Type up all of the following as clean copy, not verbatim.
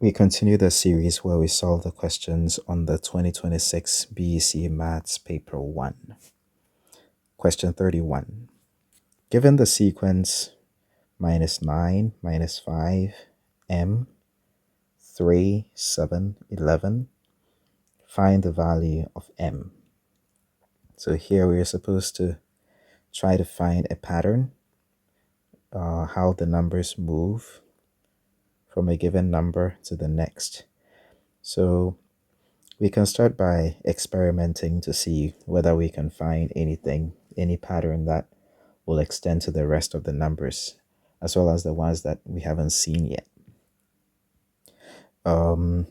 We continue the series where we solve the questions on the 2026 BEC Maths Paper 1. Question 31. Given the sequence -9, -5, m, 3, 7, 11, find the value of m. So here we're supposed to try to find a pattern, how the numbers move from a given number to the next. So we can start by experimenting to see whether we can find any pattern that will extend to the rest of the numbers, as well as the ones that we haven't seen yet.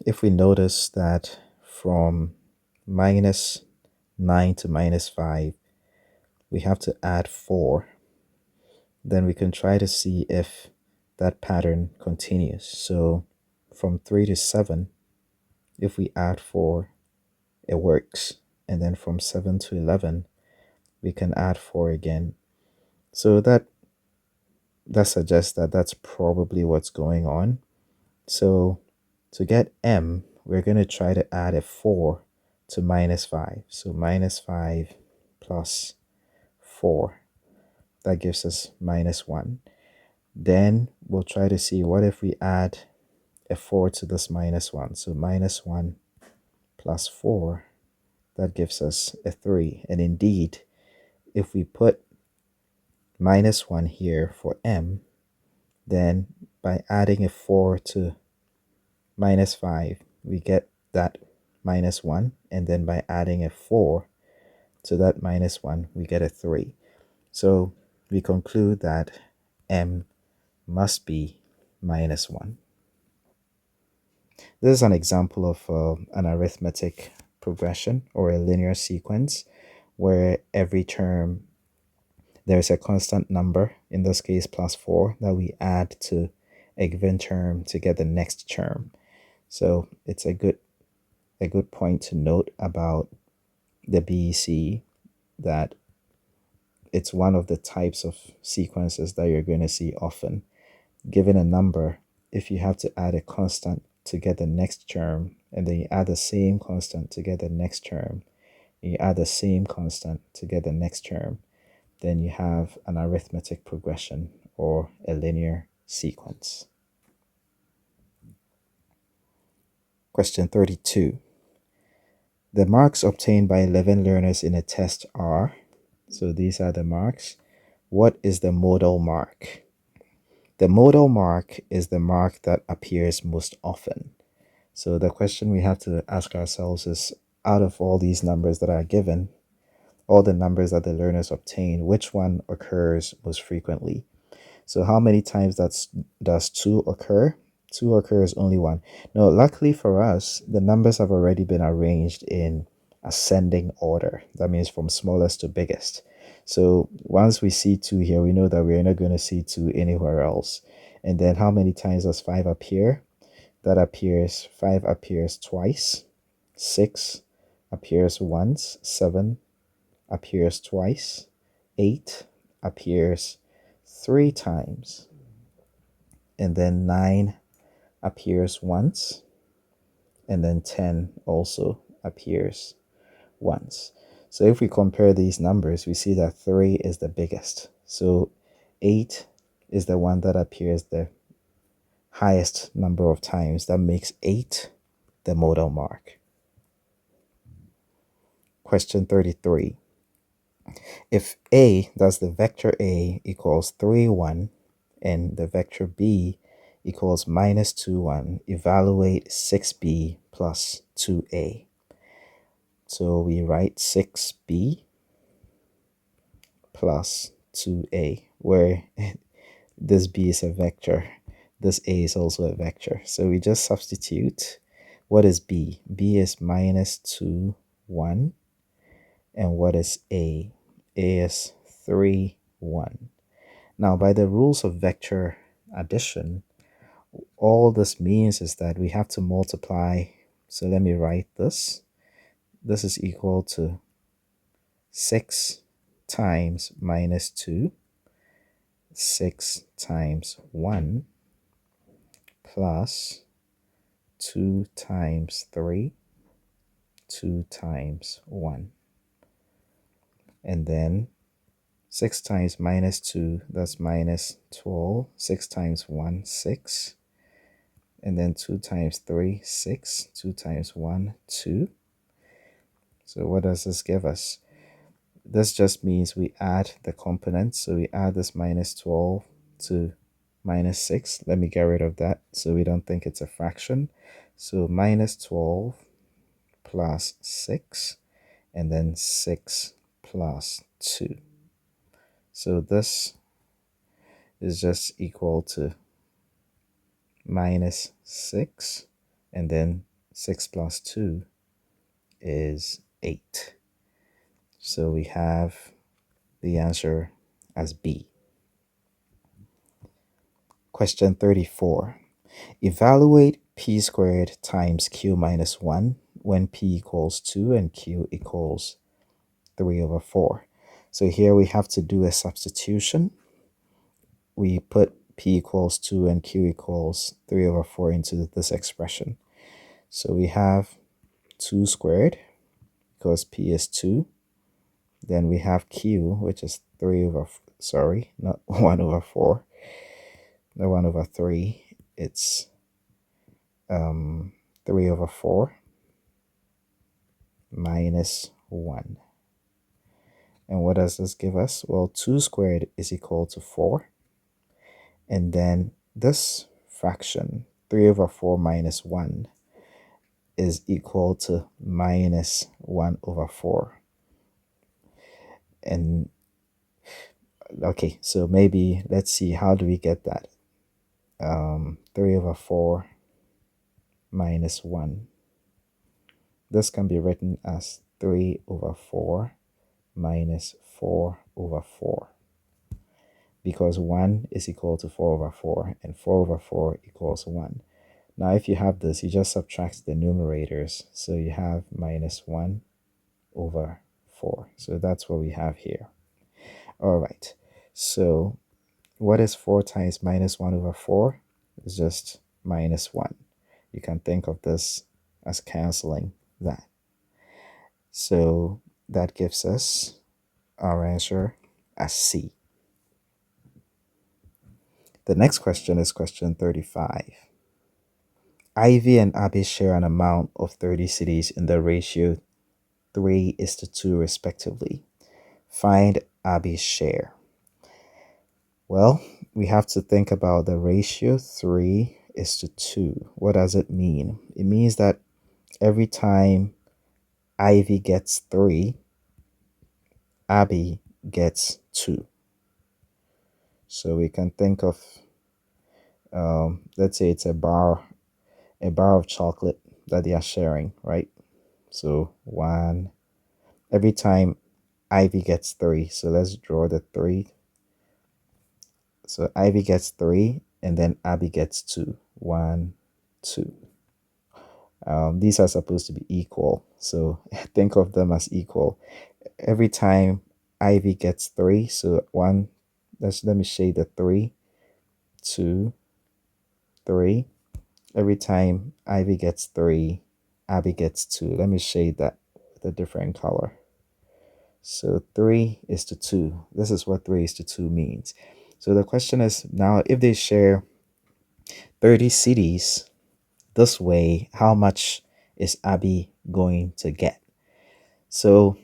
If we notice that from -9 to -5, we have to add 4, then we can try to see if that pattern continues. So from 3 to 7, if we add 4, it works. And then from 7 to 11, we can add 4 again. So that suggests that that's probably what's going on. So to get m, we're going to try to add a 4 to -5. So -5 plus 4, that gives us -1. Then we'll try to see what if we add a 4 to this -1. So -1 plus 4, that gives us a 3. And indeed, if we put -1 here for m, then by adding a 4 to -5, we get that -1. And then by adding a 4 to that -1, we get a 3. So we conclude that m must be -1. This is an example of an arithmetic progression or a linear sequence where every term there's a constant number, in this case +4, that we add to a given term to get the next term. So it's a good point to note about the BEC, that it's one of the types of sequences that you're going to see often. Given a number, if you have to add a constant to get the next term, and then you add the same constant to get the next term, you add the same constant to get the next term, then you have an arithmetic progression or a linear sequence. Question 32. The marks obtained by 11 learners in a test are, so these are the marks. What is the modal mark? The modal mark is the mark that appears most often. So the question we have to ask ourselves is, out of all these numbers that are given, all the numbers that the learners obtain, which one occurs most frequently? So how many times does 2 occur? 2 occurs only one. No, luckily for us, the numbers have already been arranged in ascending order. That means from smallest to biggest. So once we see 2 here, we know that we're not going to see 2 anywhere else. And then how many times does 5 appear? 5 appears twice. 6 appears once. 7 appears twice. 8 appears 3 times. And then 9 appears once. And then 10 also appears once. So if we compare these numbers, we see that 3 is the biggest. So 8 is the one that appears the highest number of times. That makes 8 the modal mark. Question 33. If A, that's the vector A, equals 3, 1, and the vector B equals -2, 1, evaluate 6B plus 2A. So we write 6B plus 2A, where this B is a vector, this A is also a vector. So we just substitute. What is B? B is -2, 1. And what is A? A is 3, 1. Now, by the rules of vector addition, all this means is that we have to multiply. So let me write this. This is equal to 6 times -2, 6 times 1, plus 2 times 3, 2 times 1. And then 6 times minus 2, that's minus 12. 6 times 1, 6. And then 2 times 3, 6. 2 times 1, 2. So what does this give us? This just means we add the components. So we add this minus 12 to minus 6. Let me get rid of that so we don't think it's a fraction. So minus 12 plus 6, and then 6 plus 2. So this is just equal to minus 6, and then 6 plus 2 is 8. So we have the answer as B. Question 34. Evaluate p squared times q minus 1 when p equals 2 and q equals 3 over 4. So here we have to do a substitution. We put p equals 2 and q equals 3 over 4 into this expression. So we have 2 squared because p is 2. Then we have q, which is 3 over, sorry, not 1 over 4. No, 1 over 3. It's 3 over 4 minus 1. And what does this give us? Well, 2 squared is equal to 4. And then this fraction, 3 over 4 minus 1, is equal to minus 1 over 4. And okay, so maybe let's see, how do we get that? 3 over 4 minus 1. This can be written as 3 over 4 minus 4 over 4. Because 1 is equal to 4 over 4, and 4 over 4 equals 1. Now, if you have this, you just subtract the numerators. So you have minus 1 over 4. So that's what we have here. All right. So what is 4 times minus 1 over 4? It's just minus 1. You can think of this as canceling that. So that gives us our answer as C. The next question is question 35. Ivy and Abby share an amount of 30 cedis in the ratio 3:2 respectively. Find Abby's share. Well, we have to think about the ratio 3:2. What does it mean? It means that every time Ivy gets 3, Abby gets 2. So we can think of, let's say it's a bar of chocolate that they are sharing, right? So 1, every time Ivy gets 3. So let's draw the 3. So Ivy gets 3, and then Abby gets 2. 1, 2. These are supposed to be equal. So think of them as equal. Every time Ivy gets 3, so 1, let me shade the 3, 2, 3. Every time Ivy gets 3, Abby gets 2. Let me shade that with a different color. So 3:2. This is what 3:2 means. So the question is now, if they share 30 cedis this way, how much is Abby going to get? So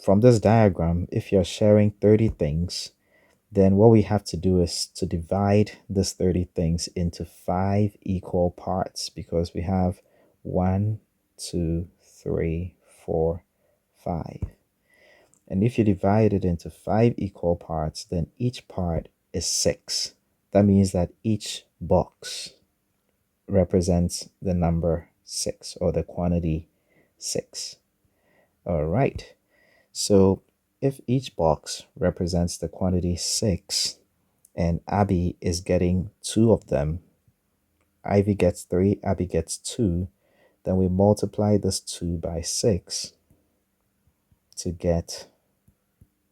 from this diagram, if you're sharing 30 things, then what we have to do is to divide this 30 things into 5 equal parts, because we have 1, 2, 3, 4, 5. And if you divide it into 5 equal parts, then each part is 6. That means that each box represents the number 6, or the quantity 6. All right. So if each box represents the quantity 6, and Abby is getting 2 of them, Ivy gets 3, Abby gets 2, then we multiply this 2 by 6 to get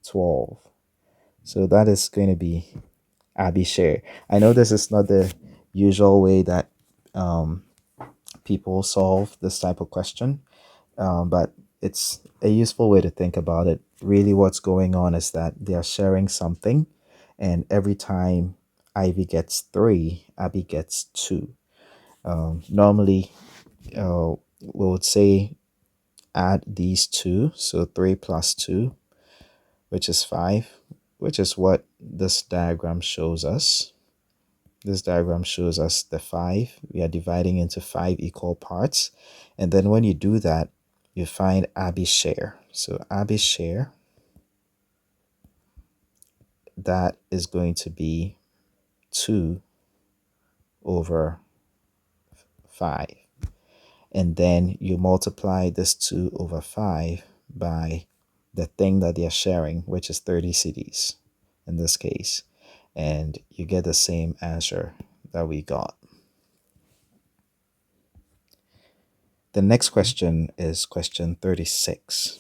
12. So that is going to be Abby's share. I know this is not the usual way that people solve this type of question, but it's a useful way to think about it. Really, what's going on is that they are sharing something, and every time Ivy gets three, Abby gets two. Normally, we would say add these two, so 3 plus 2, which is 5, which is what this diagram shows us. This diagram shows us the 5. We are dividing into 5 equal parts. And then when you do that, you find Abby's share. So Abby's share, that is going to be 2 over 5. And then you multiply this 2 over 5 by the thing that they're sharing, which is 30 cities in this case. And you get the same answer that we got. The next question is question 36.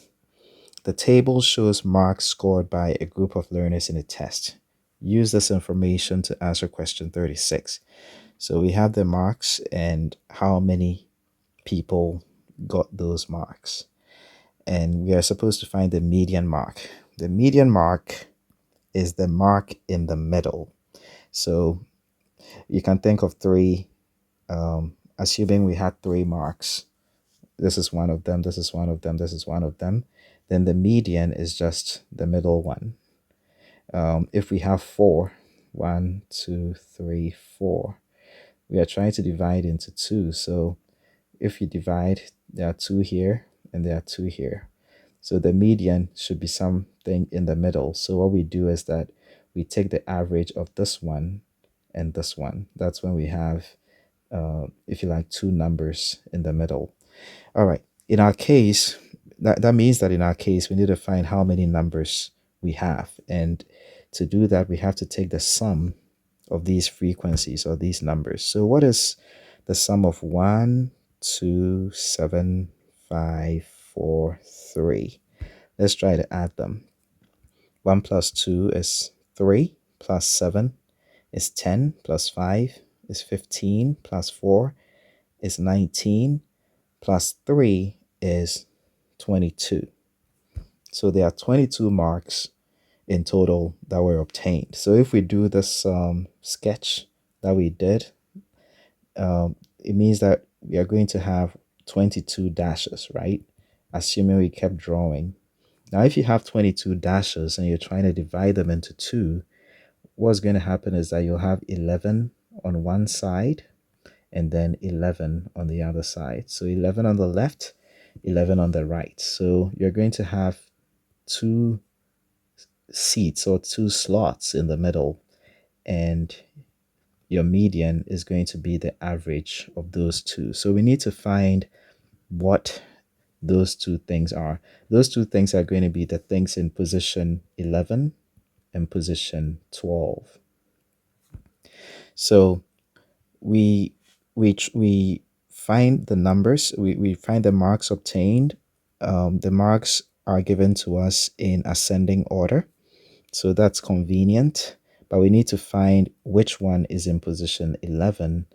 The table shows marks scored by a group of learners in a test. Use this information to answer question 36. So we have the marks and how many people got those marks. And we are supposed to find the median mark. The median mark is the mark in the middle. So you can think of three, assuming we had 3 marks. This is one of them, this is one of them, this is one of them. Then the median is just the middle one. If we have 4, 1, 2, 3, 4, we are trying to divide into 2. So if you divide, there are 2 here and there are 2 here. So the median should be something in the middle. So what we do is that we take the average of this one and this one. That's when we have, if you like, 2 numbers in the middle. All right. In our case, that means that in our case, we need to find how many numbers we have. And to do that, we have to take the sum of these frequencies or these numbers. So what is the sum of 1, 2, 7, 5, 4, 3? Let's try to add them. 1 plus 2 is 3, plus 7 is 10, plus 5 is 15, plus 4 is 19, plus 3 is 22. So there are 22 marks in total that were obtained. So if we do this sketch that we did, it means that we are going to have 22 dashes, right? Assuming we kept drawing. Now, if you have 22 dashes and you're trying to divide them into 2, what's going to happen is that you'll have 11 on one side and then 11 on the other side. So 11 on the left, 11 on the right. So you're going to have 2 seats or 2 slots in the middle, and your median is going to be the average of those 2. So we need to find what those 2 things are. Those 2 things are going to be the things in position 11 and position 12. So we find the numbers, we find the marks obtained. The marks are given to us in ascending order, so that's convenient, but we need to find which one is in position 11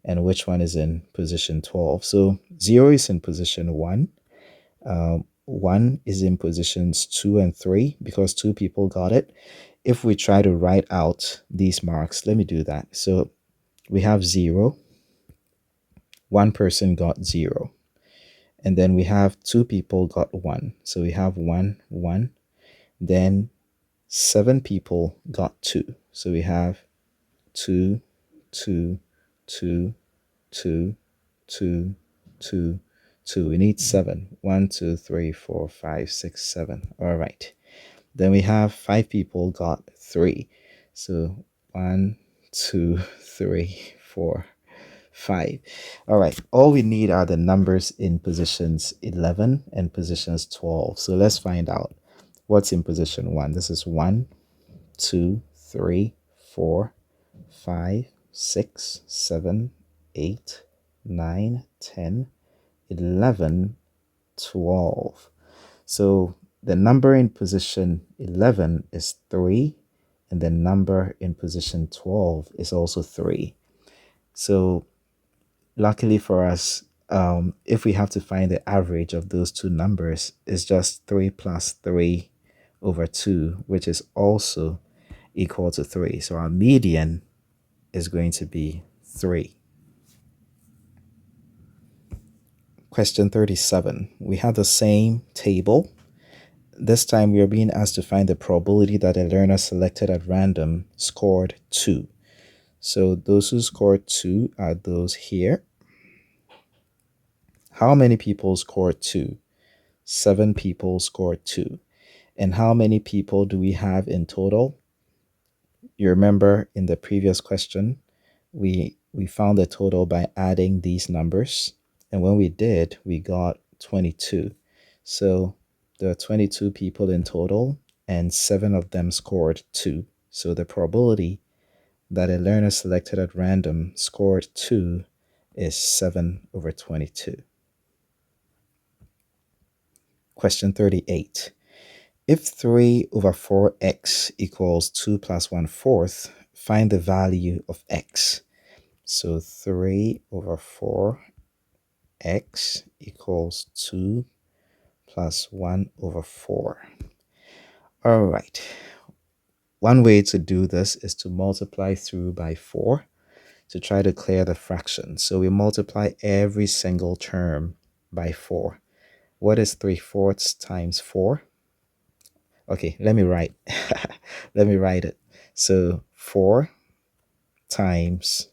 and which one is in position 12. So 0 is in position 1, 1 is in positions 2 and 3 because 2 people got it. If we try to write out these marks, let me do that. So we have 0, 1 person got 0, and then we have 2 people got 1. So we have 1, 1. Then 7 people got 2. So we have 2, 2, 2, 2, 2, 2, 2. We need 7. 1, 2, 3, 4, 5, 6, 7. All right. Then we have 5 people got 3. So 1, 2, 3, 4, 5. All right. All we need are the numbers in positions 11 and positions 12. So let's find out what's in position 1. This is 1, 2, 3, 4, 5, 6, 7, 8, 9, 10, 11, 12. So the number in position 11 is 3, and the number in position 12 is also 3. So luckily for us, if we have to find the average of those two numbers, it's just 3 plus 3 over 2, which is also equal to 3. So our median is going to be 3. Question 37. We have the same table. This time we are being asked to find the probability that a learner selected at random scored 2. So those who scored 2 are those here. How many people scored 2? 7 people scored 2. And how many people do we have in total? You remember in the previous question, we found the total by adding these numbers. And when we did, we got 22. So there are 22 people in total, and 7 of them scored 2. So the probability that a learner selected at random scored 2 is 7 over 22. Question 38. If 3 over 4x equals 2 plus 1/4, find the value of x. So 3 over 4x equals 2 plus 1 over 4. All right. One way to do this is to multiply through by 4 to try to clear the fraction. So we multiply every single term by 4. What is 3/4 times 4? Okay, let me write. Let me write it. So 4 times,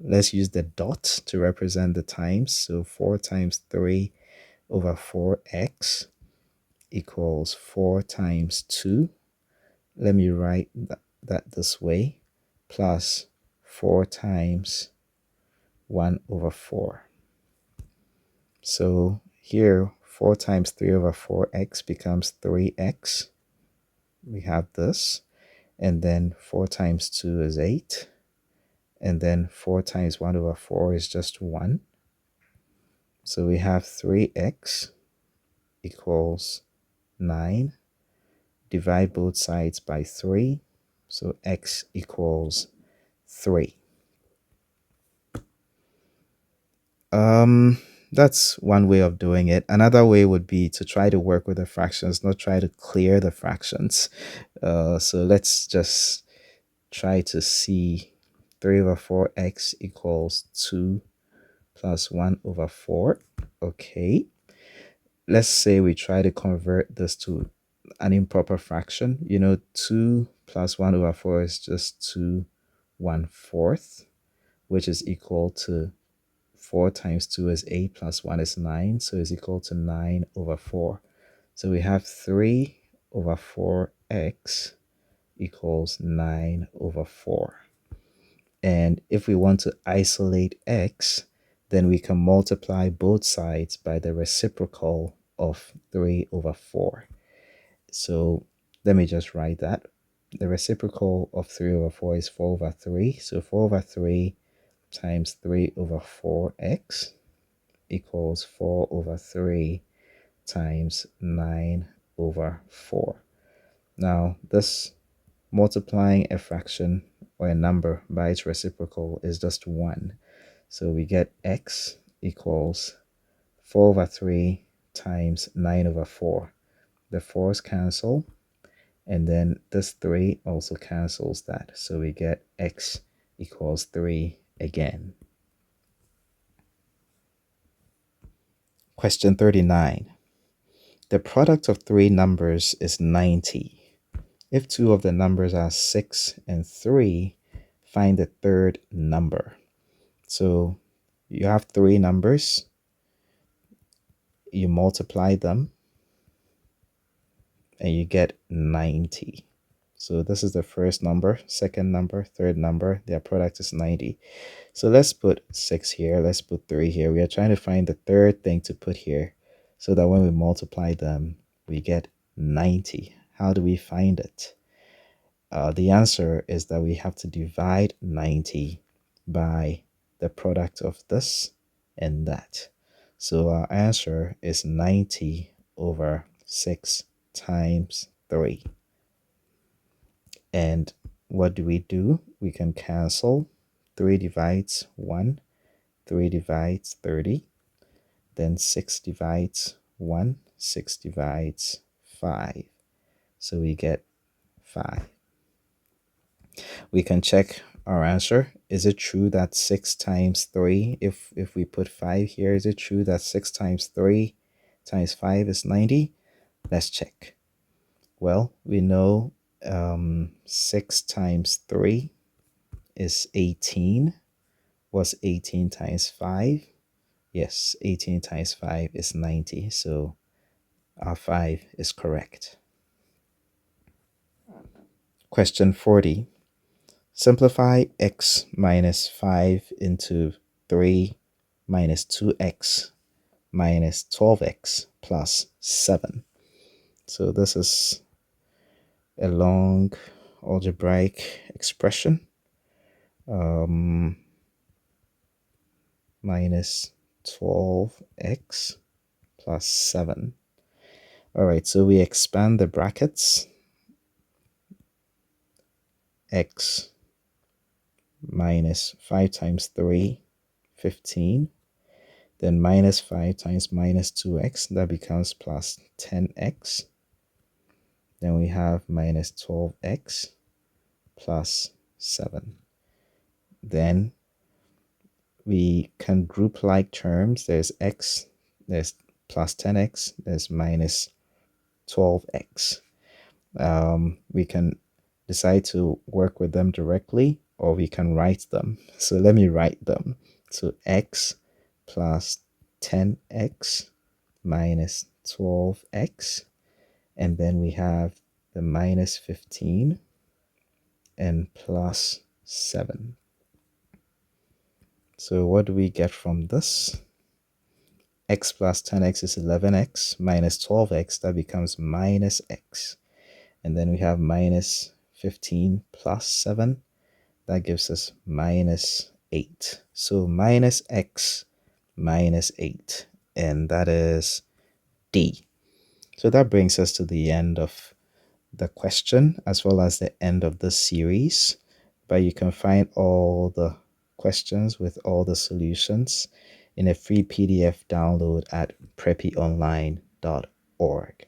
let's use the dot to represent the times. So 4 times 3 over 4x equals 4 times 2. Let me write that this way, plus 4 times 1 over 4. So here, 4 times 3 over 4x becomes 3x. We have this. And then 4 times 2 is 8. And then 4 times 1 over 4 is just 1. So we have 3x equals 9. Divide both sides by 3. So x equals 3. That's one way of doing it. Another way would be to try to work with the fractions, not try to clear the fractions. So let's just try to see 3 over 4x equals 2 plus 1 over 4. Okay. Let's say we try to convert this to an improper fraction. 2 plus 1 over 4 is just 2 1/4, which is equal to 4 times 2 is 8 plus 1 is 9, so it's equal to 9 over 4. So we have 3 over 4x equals 9 over 4. And if we want to isolate x, then we can multiply both sides by the reciprocal of 3 over 4. So let me just write that. The reciprocal of 3 over 4 is 4 over 3. So 4 over 3 times 3 over 4x equals 4 over 3 times 9 over 4. Now, this multiplying a fraction or a number by its reciprocal is just 1. So we get x equals 4 over 3 times 9 over 4. The 4's cancel, and then this 3 also cancels that. So we get x equals 3 again. Question 39. The product of three numbers is 90. If two of the numbers are 6 and 3, find the third number. So you have three numbers, you multiply them, and you get 90. So this is the first number, second number, third number. Their product is 90. So let's put 6 here. Let's put 3 here. We are trying to find the third thing to put here so that when we multiply them, we get 90. How do we find it? The answer is that we have to divide 90 by the product of this and that. So our answer is 90 over 6 times 3. And what do? We can cancel. 3 divides 1. 3 divides 30. Then 6 divides 1, 6 divides 5. So we get 5. We can check our answer. Is it true that 6 times 3, if we put 5 here, is it true that 6 times 3 times 5 is 90? Let's check. Well, we know 6 times 3 is 18. What's 18 times 5? Yes, 18 times 5 is 90. So our 5 is correct. Question 40. Simplify x minus 5 into 3 minus 2x minus 12x plus 7. So this is a long algebraic expression. Minus 12x plus 7. All right, so we expand the brackets. X minus 5 times 3, 15. Then minus 5 times minus 2x, that becomes plus 10x. Then we have minus 12x plus 7. Then we can group like terms. There's x, there's plus 10x, there's minus 12x. We can decide to work with them directly, or we can write them. So let me write them. So x plus 10x minus 12x, and then we have the minus 15 and plus 7. So what do we get from this? X plus 10x is 11x minus 12x, that becomes minus x. And then we have minus 15 plus 7, that gives us minus 8. So minus x minus 8, and that is D. So that brings us to the end of the question as well as the end of the series. But you can find all the questions with all the solutions in a free PDF download at preppyonline.org.